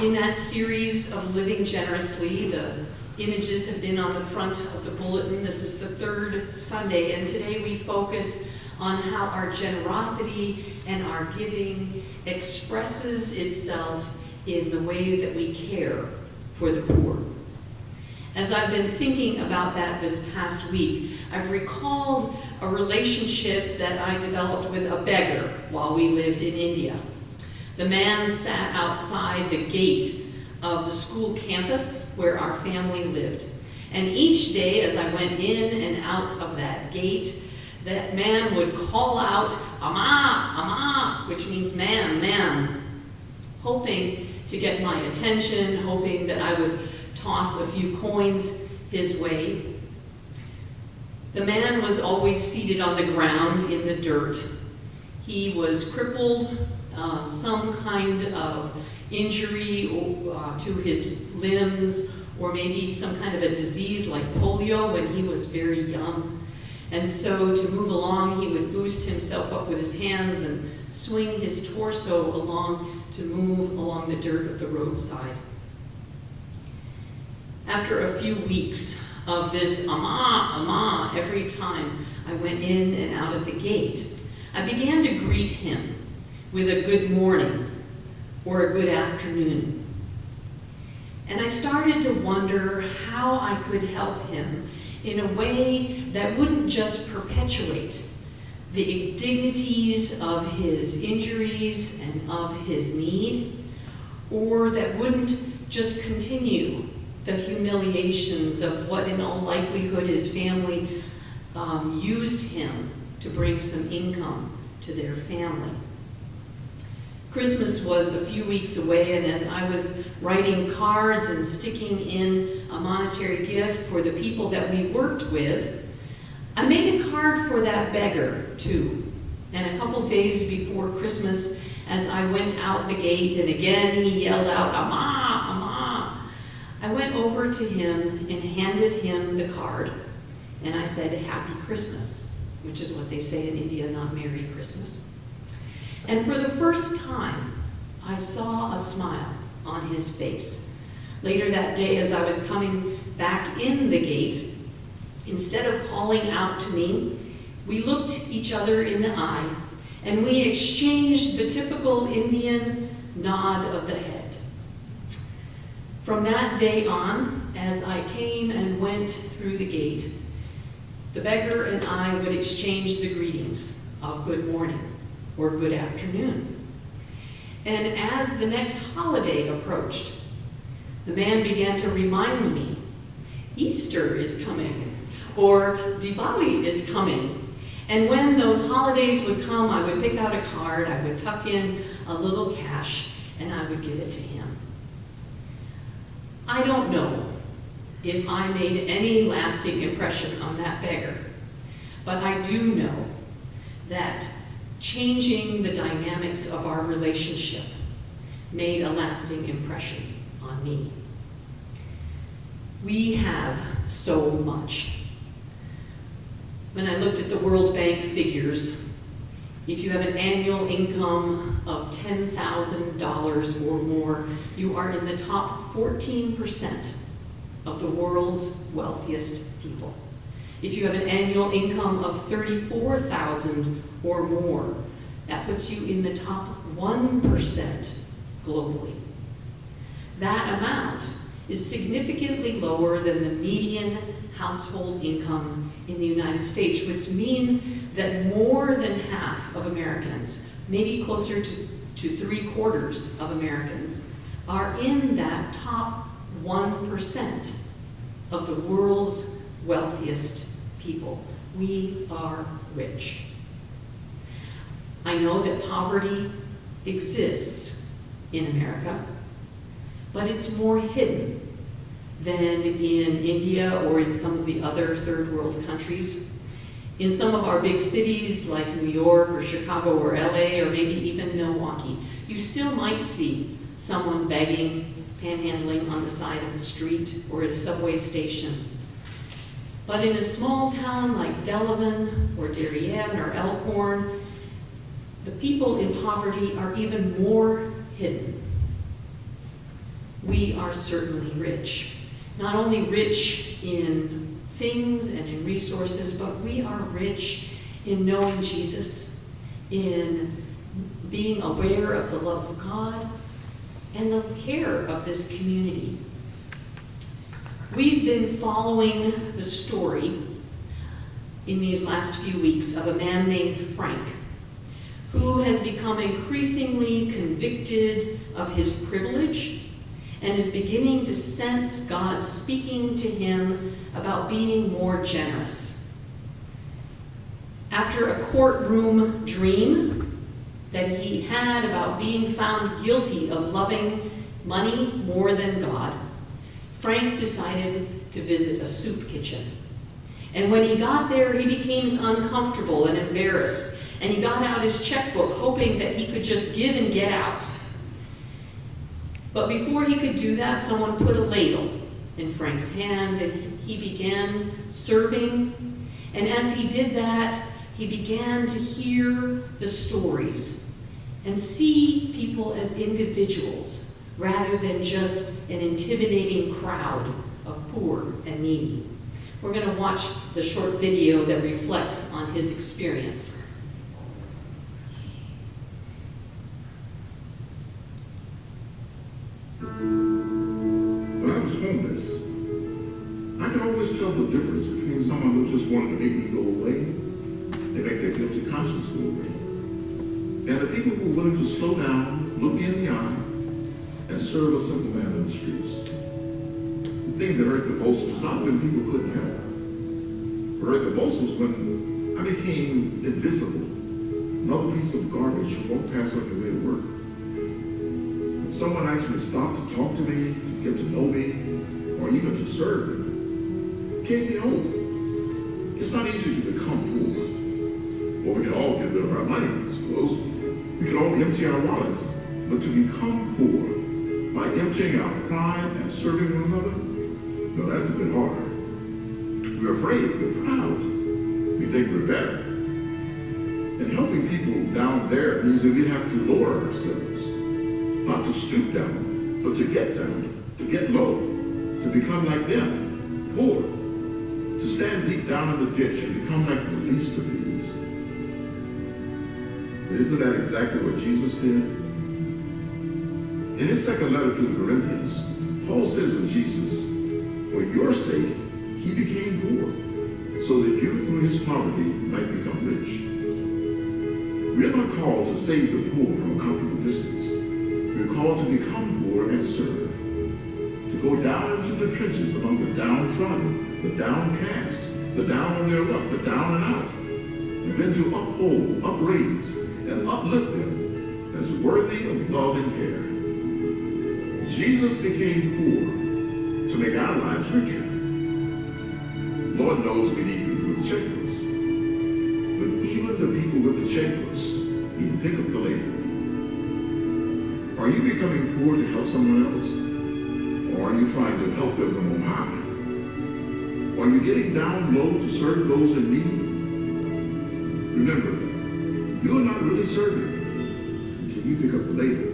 In that series of Living Generously, the images have been on the front of the bulletin. This is the third Sunday, and today we focus on how our generosity and our giving expresses itself in the way that we care for the poor. As I've been thinking about that this past week, I've recalled a relationship that I developed with a beggar while we lived in India. The man sat outside the gate of the school campus where our family lived. And each day as I went in and out of that gate, that man would call out, "Amma, Amma," which means "ma'am, ma'am," hoping to get my attention, hoping that I would toss a few coins his way. The man was always seated on the ground in the dirt. He was crippled, some kind of injury to his limbs, or maybe some kind of a disease like polio when he was very young. And so to move along, he would boost himself up with his hands and swing his torso along to move along the dirt of the roadside. After a few weeks of this "Amma, Amma" every time I went in and out of the gate, I began to greet him with a good morning or a good afternoon. And I started to wonder how I could help him in a way that wouldn't just perpetuate the indignities of his injuries and of his need, or that wouldn't just continue the humiliations of what in all likelihood his family used him to bring some income to their family. Christmas was a few weeks away, and as I was writing cards and sticking in a monetary gift for the people that we worked with, I made a card for that beggar too. And a couple days before Christmas, as I went out the gate and again he yelled out, "Amma, Amma," I went over to him and handed him the card, and I said, "Happy Christmas," which is what they say in India, not Merry Christmas. And for the first time, I saw a smile on his face. Later that day, as I was coming back in the gate, instead of calling out to me, we looked each other in the eye, and we exchanged the typical Indian nod of the head. From that day on, as I came and went through the gate, the beggar and I would exchange the greetings of good morning or good afternoon. And as the next holiday approached, the man began to remind me, Easter is coming, or Diwali is coming. And when those holidays would come, I would pick out a card, I would tuck in a little cash, and I would give it to him. I don't know if I made any lasting impression on that beggar, but I do know that changing the dynamics of our relationship made a lasting impression on me. We have so much. When I looked at the World Bank figures, if you have an annual income of $10,000 or more, you are in the top 14% of the world's wealthiest people. If you have an annual income of $34,000 or more, that puts you in the top 1% globally. That amount is significantly lower than the median household income in the United States, which means that more than half of Americans, maybe closer to 3/4 of Americans, are in that top 1% of the world's wealthiest people. We are rich. I know that poverty exists in America, but it's more hidden than in India or in some of the other third world countries. In some of our big cities like New York or Chicago or LA or maybe even Milwaukee, you still might see someone begging, panhandling on the side of the street or at a subway station. But in a small town like Delavan or Darien or Elkhorn, the people in poverty are even more hidden. are certainly rich. Not only rich in things and in resources, but we are rich in knowing Jesus, in being aware of the love of God, and the care of this community. We've been following the story in these last few weeks of a man named Frank, who has become increasingly convicted of his privilege and is beginning to sense God speaking to him about being more generous. After a courtroom dream that he had about being found guilty of loving money more than God, Frank decided to visit a soup kitchen. And when he got there, he became uncomfortable and embarrassed, and he got out his checkbook, hoping that he could just give and get out. But before he could do that, someone put a ladle in Frank's hand, and he began serving. And as he did that, he began to hear the stories and see people as individuals rather than just an intimidating crowd of poor and needy. We're going to watch the short video that reflects on his experience. When I was homeless, I could always tell the difference between someone who just wanted to make me go away and make their guilty conscience go away, and the people who were willing to slow down, look me in the eye, and serve a simple man in the streets. The thing that hurt the most was not when people couldn't help. What hurt the most was when I became invisible, another piece of garbage you walk past on your way to work. When someone actually stopped to talk to me, to get to know me, or even to serve me, it gave me hope. It's not easy to become poor. Well, we can all get rid of our money, I suppose. We can all empty our wallets. But to become poor by emptying our pride and serving one another, no, that's a bit hard. We're afraid, we're proud. We think we're better. And helping people down there means that we have to lower ourselves. Not to stoop down, but to get down, to get low, to become like them, poor. To stand deep down in the ditch and become like the least of these. But isn't that exactly what Jesus did? In his second letter to the Corinthians, Paul says of Jesus, for your sake, he became poor, so that you through his poverty might become rich. We are not called to save the poor from a comfortable distance. We are called to become poor and serve, to go down into the trenches among the downtrodden, the downcast, the down on their luck, the down and out, and then to uphold, upraise, and uplift them as worthy of love and care. Jesus became poor to make our lives richer. Lord knows we need people with checklists, but even the people with the checklists need to pick up the label. Are you becoming poor to help someone else? Or are you trying to help them from on high? Are you getting down low to serve those in need? Remember, you are not really serving until you pick up the label.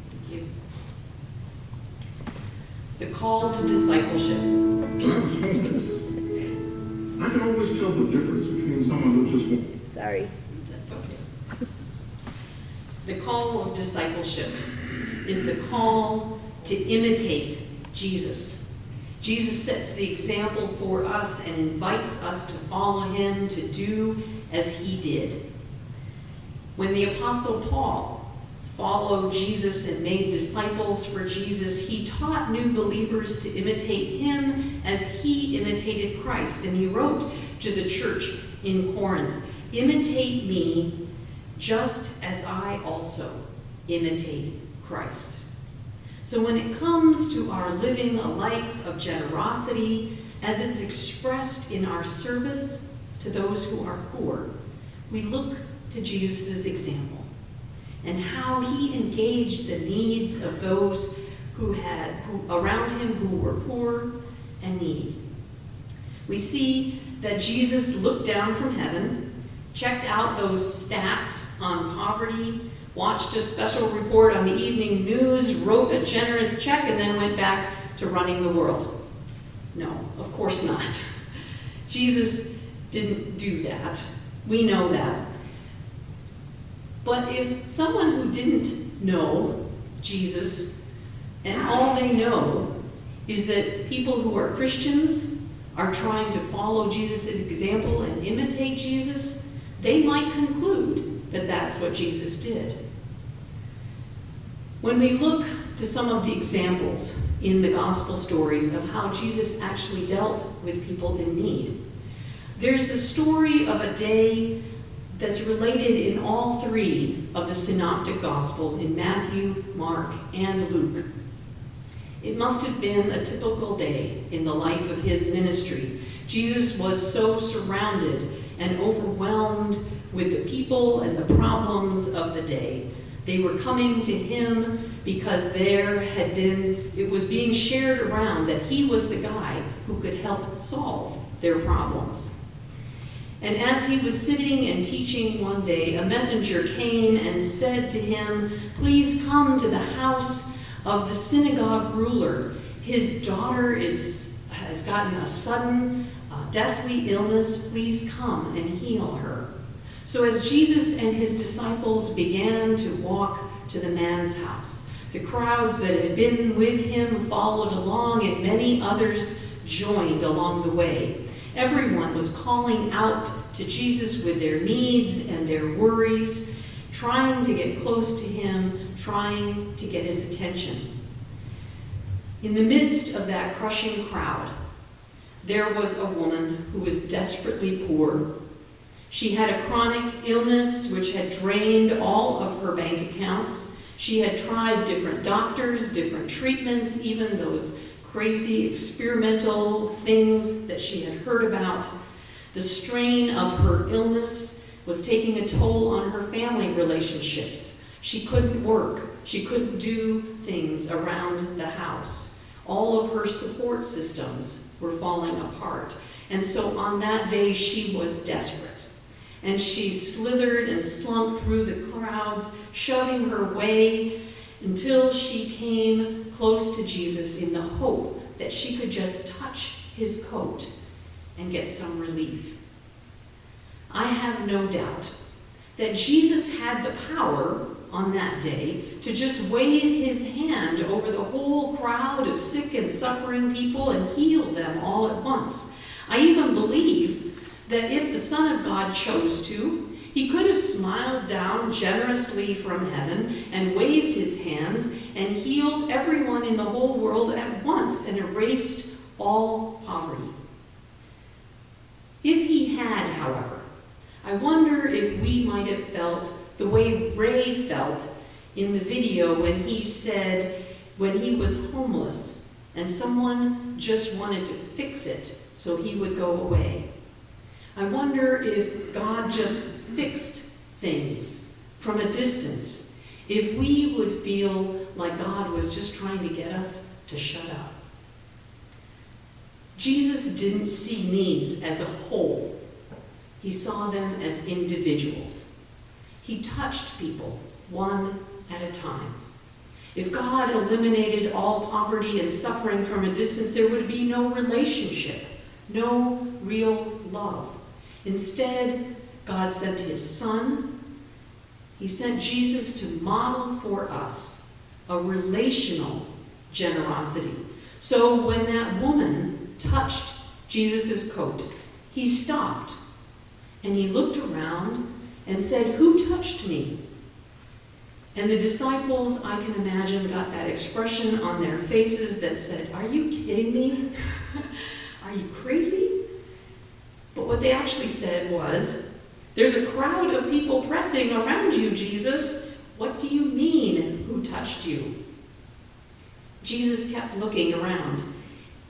Thank you. The call to discipleship. When I was homeless, I could always tell the difference between someone who just won't. Sorry. That's okay. The call of discipleship is the call to imitate Jesus. Jesus sets the example for us and invites us to follow him, to do as he did. When the Apostle Paul followed Jesus and made disciples for Jesus, he taught new believers to imitate him as he imitated Christ. And he wrote to the church in Corinth, imitate me just as I also imitate Christ. So when it comes to our living a life of generosity, as it's expressed in our service to those who are poor, we look to Jesus' example and how he engaged the needs of those who around him who were poor and needy. We see that Jesus looked down from heaven, checked out those stats on poverty, watched a special report on the evening news, wrote a generous check, and then went back to running the world? No, of course not. Jesus didn't do that. We know that. But if someone who didn't know Jesus, and all they know is that people who are Christians are trying to follow Jesus' example and imitate Jesus, they might conclude that that's what Jesus did. When we look to some of the examples in the gospel stories of how Jesus actually dealt with people in need, there's the story of a day that's related in all three of the synoptic gospels, in Matthew, Mark, and Luke. It must have been a typical day in the life of his ministry. Jesus was so surrounded and overwhelmed with the people and the problems of the day. They were coming to him because it was being shared around that he was the guy who could help solve their problems. And as he was sitting and teaching one day, a messenger came and said to him, "Please come to the house of the synagogue ruler. His daughter has gotten a sudden deathly illness. Please come and heal her." So as Jesus and his disciples began to walk to the man's house, the crowds that had been with him followed along, and many others joined along the way. Everyone was calling out to Jesus with their needs and their worries, trying to get close to him, trying to get his attention. In the midst of that crushing crowd, there was a woman who was desperately poor. She had a chronic illness which had drained all of her bank accounts. She had tried different doctors, different treatments, even those crazy experimental things that she had heard about. The strain of her illness was taking a toll on her family relationships. She couldn't work. She couldn't do things around the house. All of her support systems were falling apart. And so on that day, she was desperate. And she slithered and slunk through the crowds, shoving her way until she came close to Jesus in the hope that she could just touch his coat and get some relief. I have no doubt that Jesus had the power on that day to just wave his hand over the whole crowd of sick and suffering people and heal them all at once. I even believe that if the Son of God chose to, he could have smiled down generously from heaven and waved his hands and healed everyone in the whole world at once and erased all poverty. If he had, however, I wonder if we might have felt the way Ray felt in the video when he said when he was homeless and someone just wanted to fix it so he would go away. I wonder if God just fixed things from a distance, if we would feel like God was just trying to get us to shut up. Jesus didn't see needs as a whole. He saw them as individuals. He touched people one at a time. If God eliminated all poverty and suffering from a distance, there would be no relationship, no real love. Instead, God sent his Son. He sent Jesus to model for us a relational generosity. So when that woman touched Jesus' coat, he stopped and he looked around and said, "Who touched me?" And the disciples, I can imagine, got that expression on their faces that said, "Are you kidding me? Are you crazy?" But what they actually said was, "There's a crowd of people pressing around you, Jesus. What do you mean, who touched you?" Jesus kept looking around,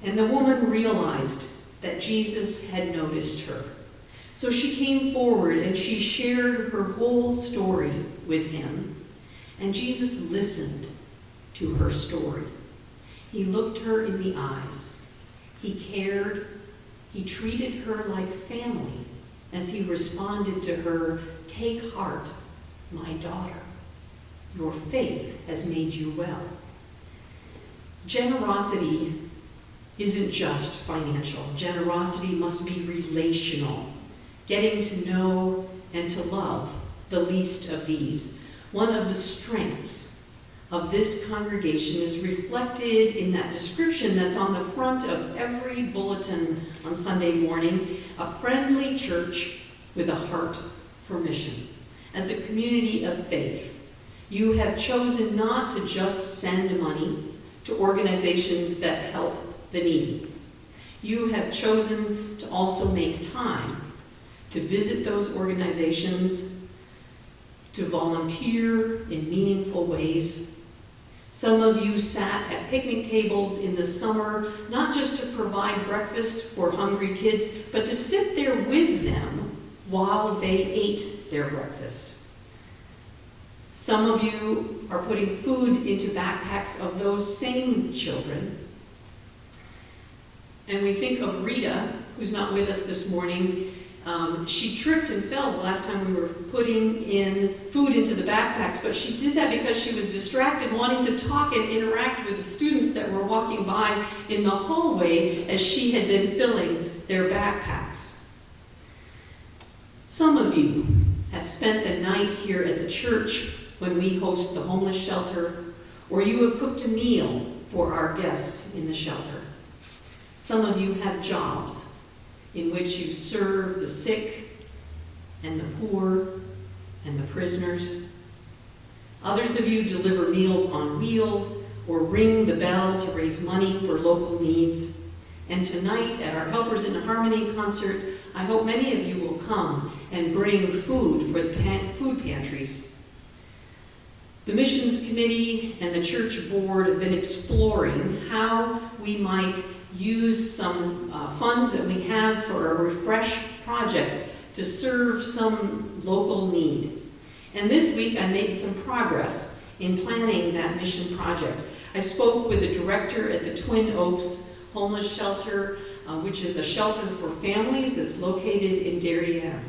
and the woman realized that Jesus had noticed her. So she came forward and she shared her whole story with him, and Jesus listened to her story. He looked her in the eyes. He cared. He treated her like family, as he responded to her, "Take heart, my daughter. Your faith has made you well." Generosity isn't just financial. Generosity must be relational, getting to know and to love the least of these. One of the strengths of this congregation is reflected in that description that's on the front of every bulletin on Sunday morning: a friendly church with a heart for mission. As a community of faith, you have chosen not to just send money to organizations that help the needy. You have chosen to also make time to visit those organizations, to volunteer in meaningful ways. Some of you sat at picnic tables in the summer, not just to provide breakfast for hungry kids, but to sit there with them while they ate their breakfast. Some of you are putting food into backpacks of those same children. And we think of Rita, who's not with us this morning. She tripped and fell the last time we were putting in food into the backpacks, but she did that because she was distracted wanting to talk and interact with the students that were walking by in the hallway as she had been filling their backpacks. Some of you have spent the night here at the church when we host the homeless shelter, or you have cooked a meal for our guests in the shelter. Some of you have jobs in which you serve the sick and the poor and the prisoners. Others of you deliver Meals on Wheels or ring the bell to raise money for local needs. And tonight at our Helpers in Harmony concert, I hope many of you will come and bring food for the food pantries. The Missions Committee and the Church Board have been exploring how we might use some funds that we have for a Refresh project to serve some local need. And this week I made some progress in planning that mission project. I spoke with the director at the Twin Oaks Homeless Shelter, which is a shelter for families that's located in Darien.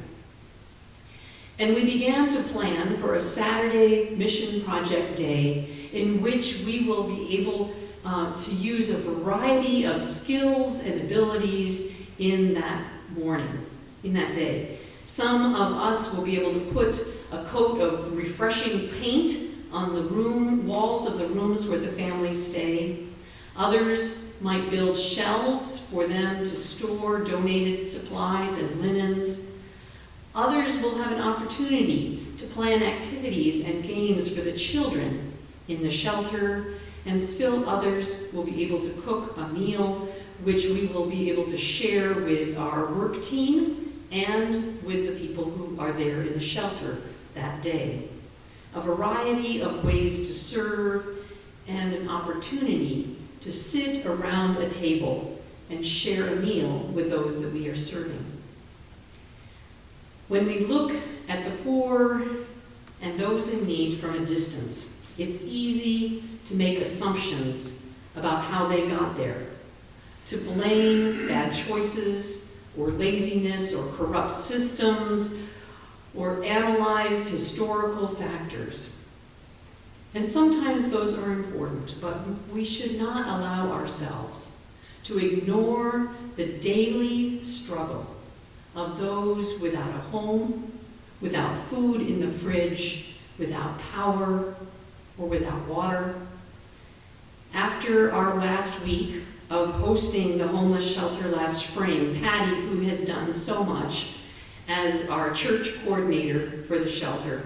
And we began to plan for a Saturday mission project day in which we will be able to use a variety of skills and abilities in that morning, in that day. Some of us will be able to put a coat of refreshing paint on the walls of the rooms where the families stay. Others might build shelves for them to store donated supplies and linens. Others will have an opportunity to plan activities and games for the children in the shelter, and still others will be able to cook a meal which we will be able to share with our work team and with the people who are there in the shelter that day. A variety of ways to serve and an opportunity to sit around a table and share a meal with those that we are serving. When we look at the poor and those in need from a distance, it's easy to make assumptions about how they got there, to blame bad choices or laziness or corrupt systems or analyze historical factors. And sometimes those are important, but we should not allow ourselves to ignore the daily struggle of those without a home, without food in the fridge, without power, or without water. After our last week of hosting the homeless shelter last spring, Patty, who has done so much as our church coordinator for the shelter,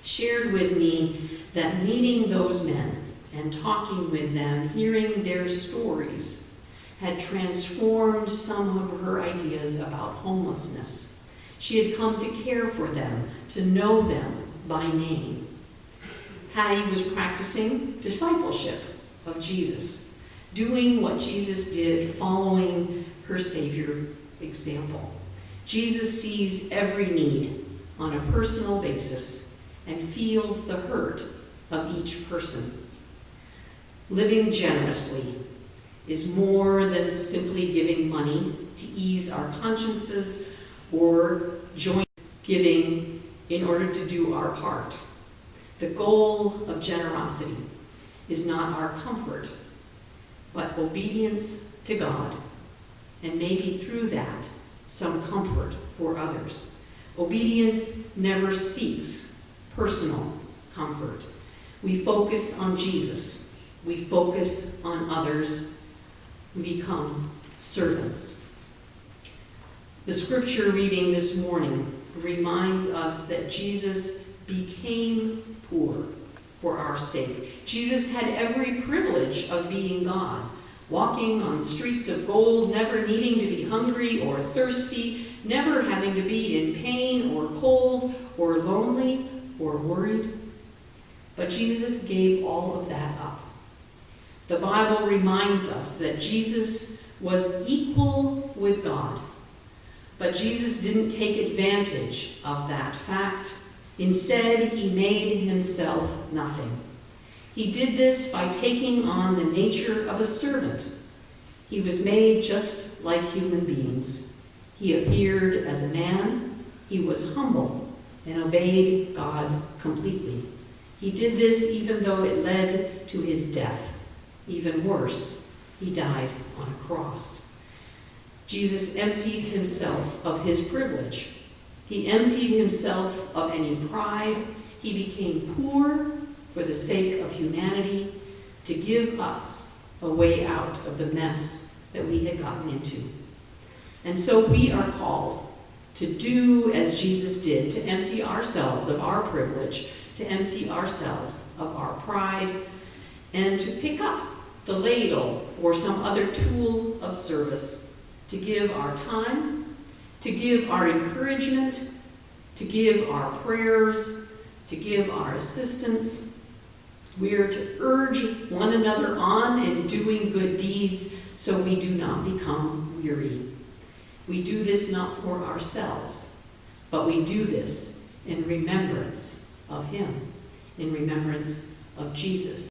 shared with me that meeting those men and talking with them, hearing their stories, had transformed some of her ideas about homelessness. She had come to care for them, to know them by name. Patty was practicing discipleship of Jesus, doing what Jesus did, following her Savior's example. Jesus sees every need on a personal basis and feels the hurt of each person. Living generously is more than simply giving money to ease our consciences or join giving in order to do our part. The goal of generosity is not our comfort, but obedience to God, and maybe through that, some comfort for others. Obedience never seeks personal comfort. We focus on Jesus. We focus on others. We become servants. The scripture reading this morning reminds us that Jesus became poor for our sake. Jesus had every privilege of being God, walking on streets of gold, never needing to be hungry or thirsty, never having to be in pain or cold or lonely or worried. But Jesus gave all of that up. The Bible reminds us that Jesus was equal with God, but Jesus didn't take advantage of that fact. Instead, he made himself nothing. He did this by taking on the nature of a servant. He was made just like human beings. He appeared as a man. He was humble and obeyed God completely. He did this even though it led to his death. Even worse, he died on a cross. Jesus emptied himself of his privilege. He emptied himself of any pride. He became poor for the sake of humanity, to give us a way out of the mess that we had gotten into. And so we are called to do as Jesus did, to empty ourselves of our privilege, to empty ourselves of our pride, and to pick up the ladle or some other tool of service, to give our time, to give our encouragement, to give our prayers, to give our assistance. We are to urge one another on in doing good deeds so we do not become weary. We do this not for ourselves, but we do this in remembrance of him, in remembrance of Jesus.